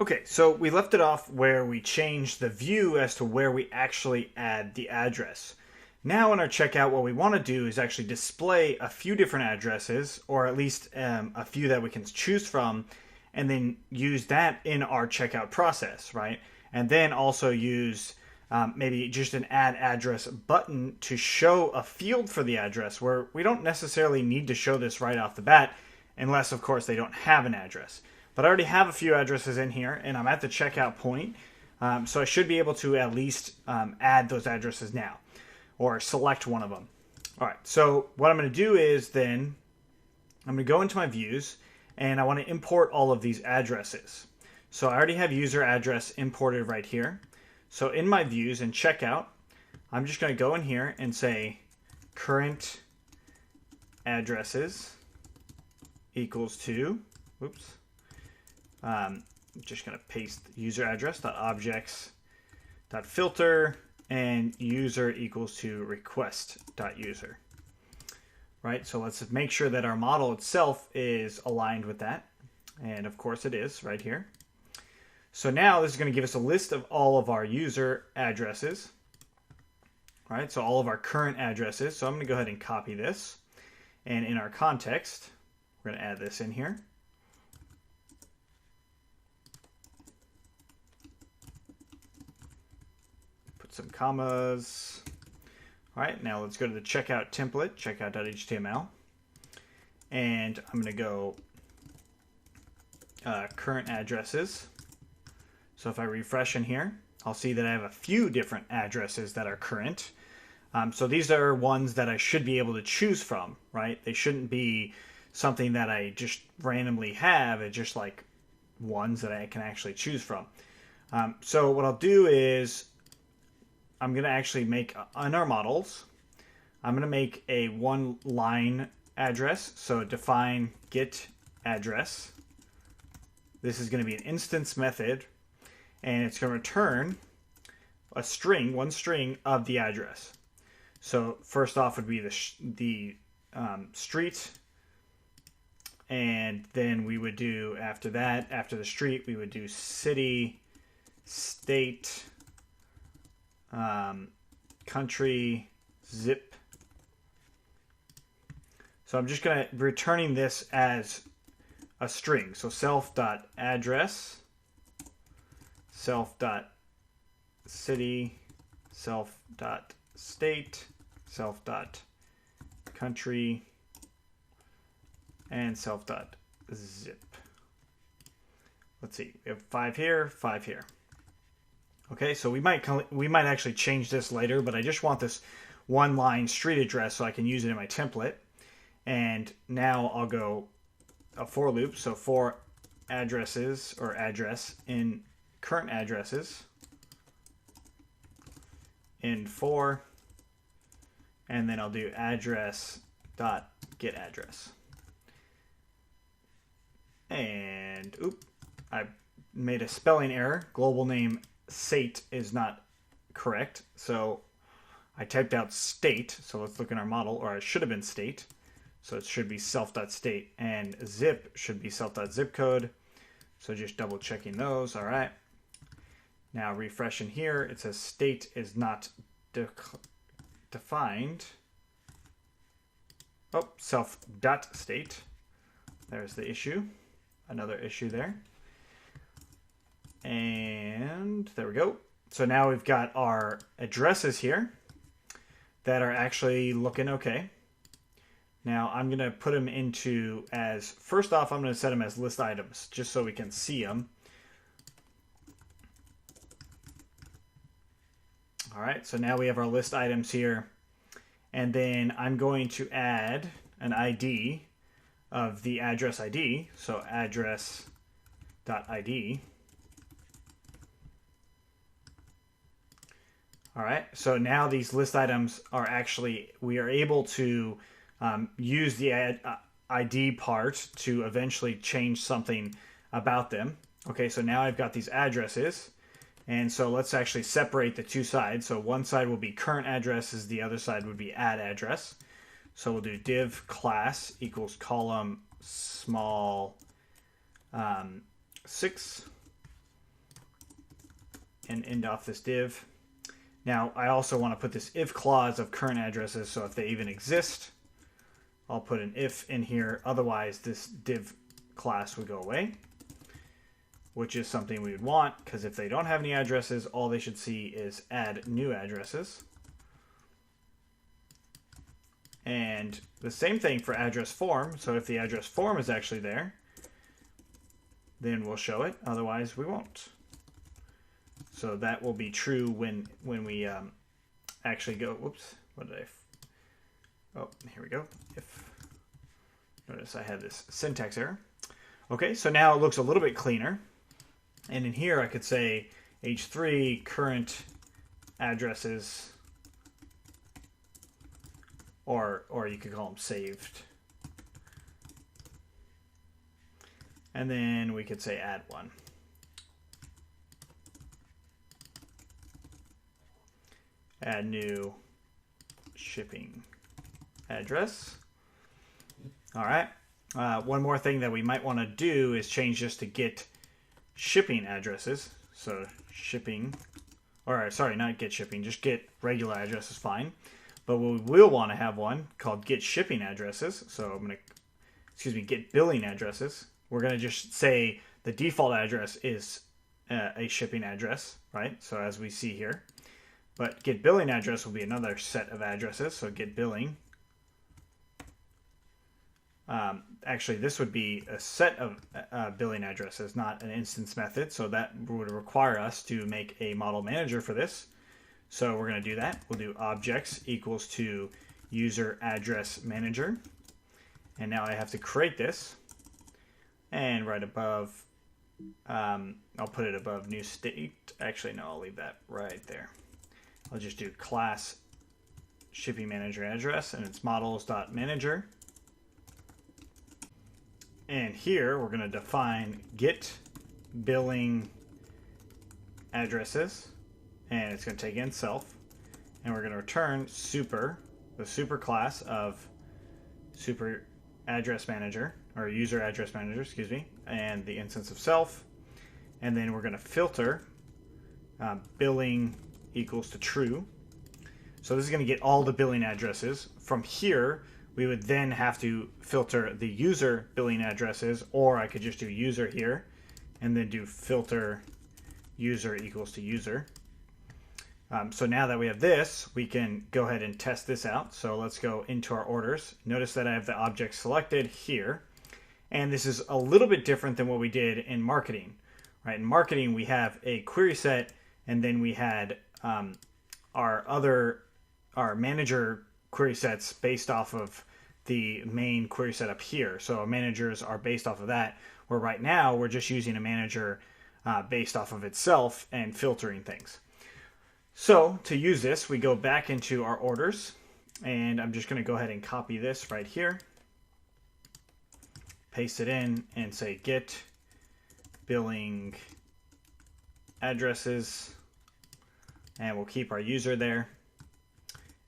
Okay, so we left it off where we changed the view as to where we actually add the address. Now in our checkout, what we want to do is actually display a few different addresses, or at least a few that we can choose from, and then use that in our checkout process, right? And then also use maybe just an add address button to show a field for the address where we don't necessarily need to show this right off the bat, unless, of course, they don't have an address. But I already have a few addresses in here, and I'm at the checkout point, so I should be able to at least add those addresses now, or select one of them. All right, so what I'm going to do is then I'm going to go into my views, and I want to import all of these addresses. So I already have user address imported right here. So in my views and checkout, I'm just going to go in here and say current addresses equals to, oops, just going to paste user address .objects .filter and user equals to request .user. Right, so let's make sure that our model itself is aligned with that. And of course it is right here. So now this is going to give us a list of all of our user addresses. Right, so all of our current addresses. So I'm going to go ahead and copy this. And in our context, we're going to add this in here. Put some commas. All right, now let's go to the checkout template, checkout.html. And I'm going to go current addresses. So if I refresh in here, I'll see that I have a few different addresses that are current. So these are ones that I should be able to choose from, right? They shouldn't be something that I just randomly have. It's just like ones that I can actually choose from. So what I'll do is I'm going to actually make, on our models, I'm going to make a one-line address. So define get address. This is going to be an instance method, and it's going to return a string, one string of the address. So first off would be the street, and then we would do after that, after the street, we would do city, state, country, zip. So I'm just going to returning this as a string. So self.address, self.city, self.state, self.country, and self.zip. Let's see, we have 5 here, 5 here. Okay, so we might actually change this later, but I just want this one line street address so I can use it in my template. And now I'll go a for loop, so for addresses or address in current addresses in for, and then I'll do address dot get address. And I made a spelling error. Global name state is not correct, so I typed out state. So let's look in our model, or it should have been state. So it should be self.state, and zip should be self.zip code. So just double checking those. All right. Now refresh in here. It says state is not defined. Oh, self.state. There's the issue. Another issue there. And there we go. So now we've got our addresses here that are actually looking okay. Now I'm going to put them into as, first off, I'm going to set them as list items just so we can see them. All right, so now we have our list items here. And then I'm going to add an ID of the address ID. So address.id. All right, so now these list items are actually, we are able to use the ID part to eventually change something about them. Okay, so now I've got these addresses. And so let's actually separate the two sides. So one side will be current addresses, the other side would be add address. So we'll do div class equals column small 6. and end off this div. Now I also want to put this if clause of current addresses, so if they even exist, I'll put an if in here, otherwise this div class would go away, which is something we would want, because if they don't have any addresses, all they should see is add new addresses. And the same thing for address form, so if the address form is actually there, then we'll show it, otherwise we won't. So that will be true when we actually go, whoops, what did oh, here we go. If, notice I had this syntax error. Okay, so now it looks a little bit cleaner. And in here I could say h3 current addresses, or you could call them saved. And then we could say add one. Add new shipping address. All right. One more thing that we might want to do is change this to get shipping addresses. So shipping, or sorry, not get shipping, just get regular address is fine. But we will want to have one called get shipping addresses. So I'm going to, get billing addresses. We're going to just say the default address is a shipping address, right? So as we see here. But get billing address will be another set of addresses. So get billing. Actually, this would be a set of billing addresses, not an instance method. So that would require us to make a model manager for this. So we're going to do that. We'll do objects equals to user address manager. And now I have to create this. And right above, I'll put it above new state. Actually, no, I'll leave that right there. I'll just do class shipping manager address, and it's models.manager. And here we're going to define get billing addresses, and it's going to take in self, and we're going to return super, the super class of super address manager, or user address manager, excuse me, and the instance of self. And then we're going to filter billing equals to true. So this is going to get all the billing addresses. From here, we would then have to filter the user billing addresses, or I could just do user here and then do filter user equals to user. So now that we have this, we can go ahead and test this out. So let's go into our orders. Notice that I have the object selected here. And this is a little bit different than what we did in marketing. Right? In marketing, we have a query set, and then we had our manager query sets based off of the main query set up here. So our managers are based off of that, where right now we're just using a manager based off of itself and filtering things. So to use this, we go back into our orders, and I'm just going to go ahead and copy this right here, paste it in, and say get billing addresses, and we'll keep our user there.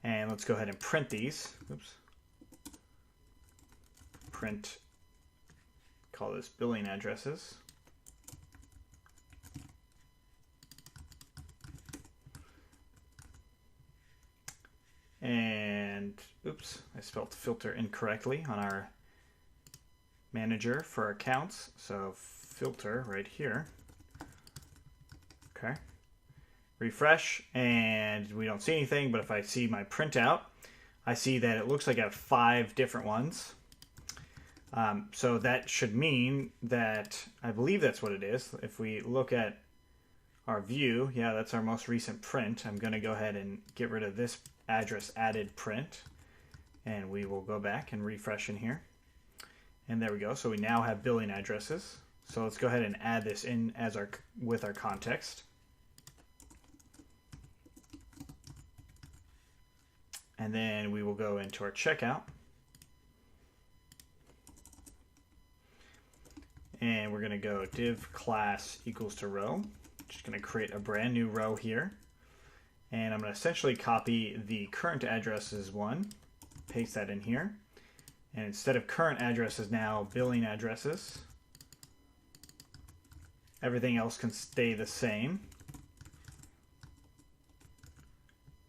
And let's go ahead and print these. Oops. Print, call this billing addresses. And oops, I spelled filter incorrectly on our manager for accounts. So filter right here. Okay. Refresh, and we don't see anything, but if I see my printout, I see that it looks like I have 5 different ones. So that should mean that, I believe that's what it is. If we look at our view, yeah, that's our most recent print. I'm going to go ahead and get rid of this address added print, and we will go back and refresh in here. And there we go. So we now have billing addresses. So let's go ahead and add this in as with our context. And then we will go into our checkout. And we're going to go div class equals to row. Just going to create a brand new row here. And I'm going to essentially copy the current address as one, paste that in here. And instead of current addresses now, billing addresses. Everything else can stay the same.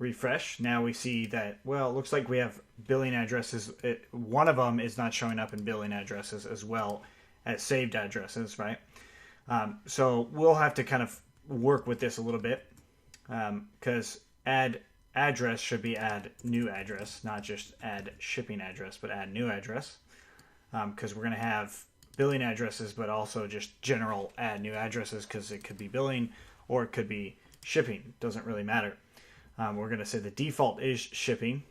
refresh. Now we see that, well, it looks like we have billing addresses. One of them is not showing up in billing addresses as well as saved addresses, right? So we'll have to kind of work with this a little bit, because add address should be add new address, not just add shipping address, but add new address, because we're going to have billing addresses, but also just general add new addresses, because it could be billing or it could be shipping. Doesn't really matter. We're going to say the default is shipping.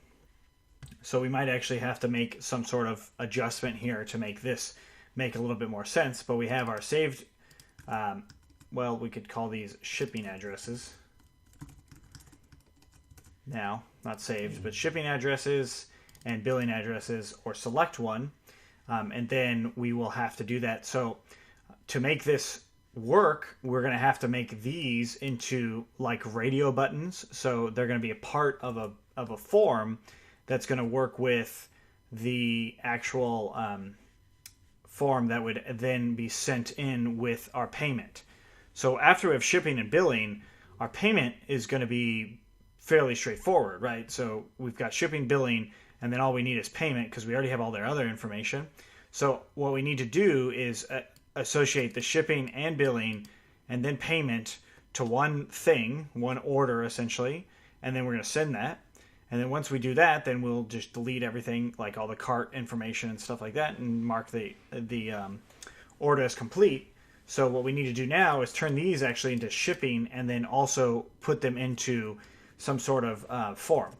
So we might actually have to make some sort of adjustment here to make this make a little bit more sense. But we have our saved, well, we could call these shipping addresses. Now, not saved, but shipping addresses and billing addresses, or select one. And then we will have to do that. So to make this work, we're going to have to make these into like radio buttons. So they're going to be a part of a form that's going to work with the actual form that would then be sent in with our payment. So after we have shipping and billing, our payment is going to be fairly straightforward, right? So we've got shipping, billing, and then all we need is payment, because we already have all their other information. So what we need to do is associate the shipping and billing and then payment to one thing, one order essentially, and then we're going to send that. And then once we do that, then we'll just delete everything, like all the cart information and stuff like that, and mark the order as complete. So what we need to do now is turn these actually into shipping, and then also put them into some sort of form.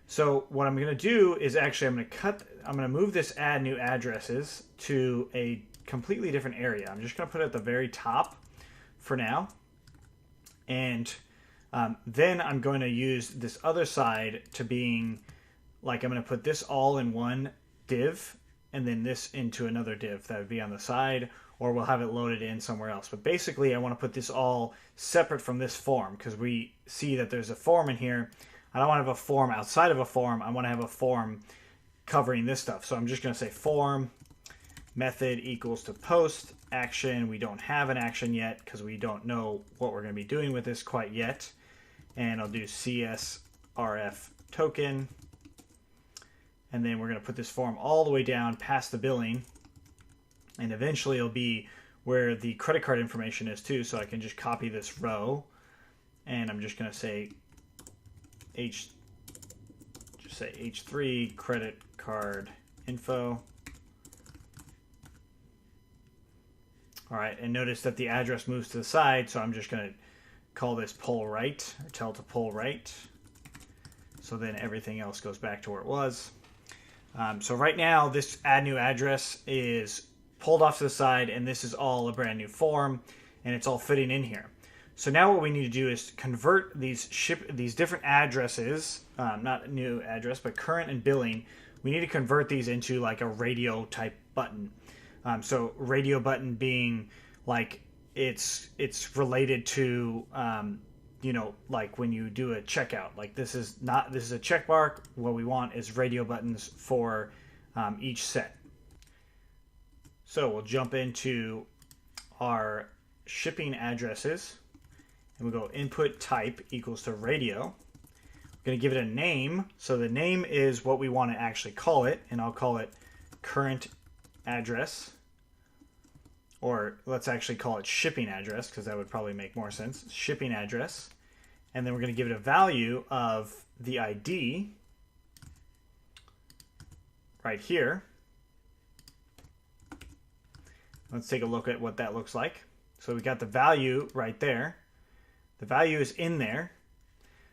So what I'm going to do is actually I'm going to move this add new addresses to a completely different area. I'm just going to put it at the very top for now. And then I'm going to use this other side to being like, I'm going to put this all in one div and then this into another div that would be on the side, or we'll have it loaded in somewhere else. But basically I want to put this all separate from this form, because we see that there's a form in here. I don't want to have a form outside of a form. I want to have a form covering this stuff. So I'm just going to say form method equals to post action. We don't have an action yet because we don't know what we're going to be doing with this quite yet. And I'll do CSRF token. And then we're going to put this form all the way down past the billing. And eventually it'll be where the credit card information is too. So I can just copy this row. And I'm just going to say H3 credit card info. All right, and notice that the address moves to the side, so I'm just going to call this pull right, or tell it to pull right. So then everything else goes back to where it was. So right now, this add new address is pulled off to the side, and this is all a brand new form, and it's all fitting in here. So now what we need to do is convert these different addresses, not new address, but current and billing. We need to convert these into like a radio type button. So radio button being like it's related to like when you do a checkout. Like this is a check mark. What we want is radio buttons for each set. So we'll jump into our shipping addresses. And we'll go input type equals to radio. We're going to give it a name. So the name is what we want to actually call it. And I'll call it current address. Or let's actually call it shipping address, because that would probably make more sense. Shipping address. And then we're going to give it a value of the ID right here. Let's take a look at what that looks like. So we got the value right there. The value is in there.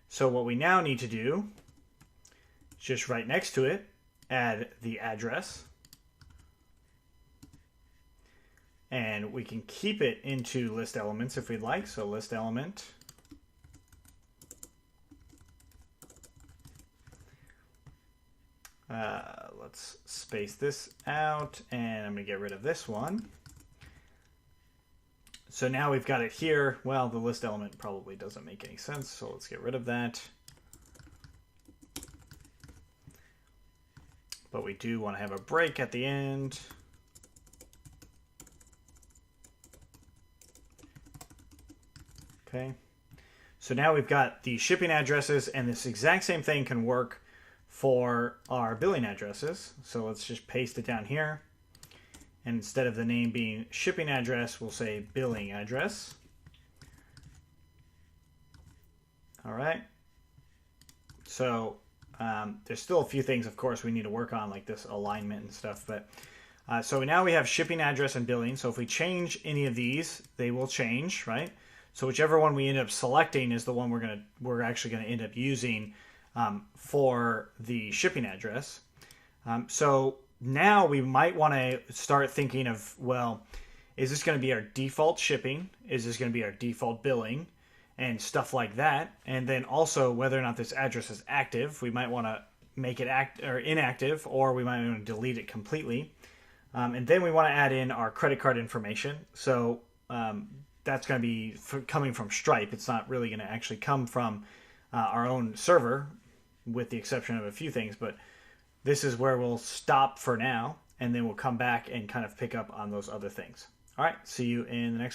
So what we now need to do is just right next to it, add the address. And we can keep it into list elements if we'd like. So list element. Let's space this out, and I'm going to get rid of this one. So now we've got it here. Well, the list element probably doesn't make any sense, so let's get rid of that. But we do want to have a break at the end. Okay. So now we've got the shipping addresses, and this exact same thing can work for our billing addresses. So let's just paste it down here. And instead of the name being shipping address, we'll say billing address. All right. So there's still a few things, of course, we need to work on, like this alignment and stuff. But so now we have shipping address and billing. So if we change any of these, they will change, right? So whichever one we end up selecting is the one we're actually gonna end up using for the shipping address. So now we might want to start thinking of, well, is this going to be our default shipping? Is this going to be our default billing? And stuff like that. And then also whether or not this address is active. We might want to make it inactive, or we might want to delete it completely. And then we want to add in our credit card information. So that's going to be coming from Stripe. It's not really going to actually come from our own server, with the exception of a few things. But this is where we'll stop for now, and then we'll come back and kind of pick up on those other things. All right, see you in the next one.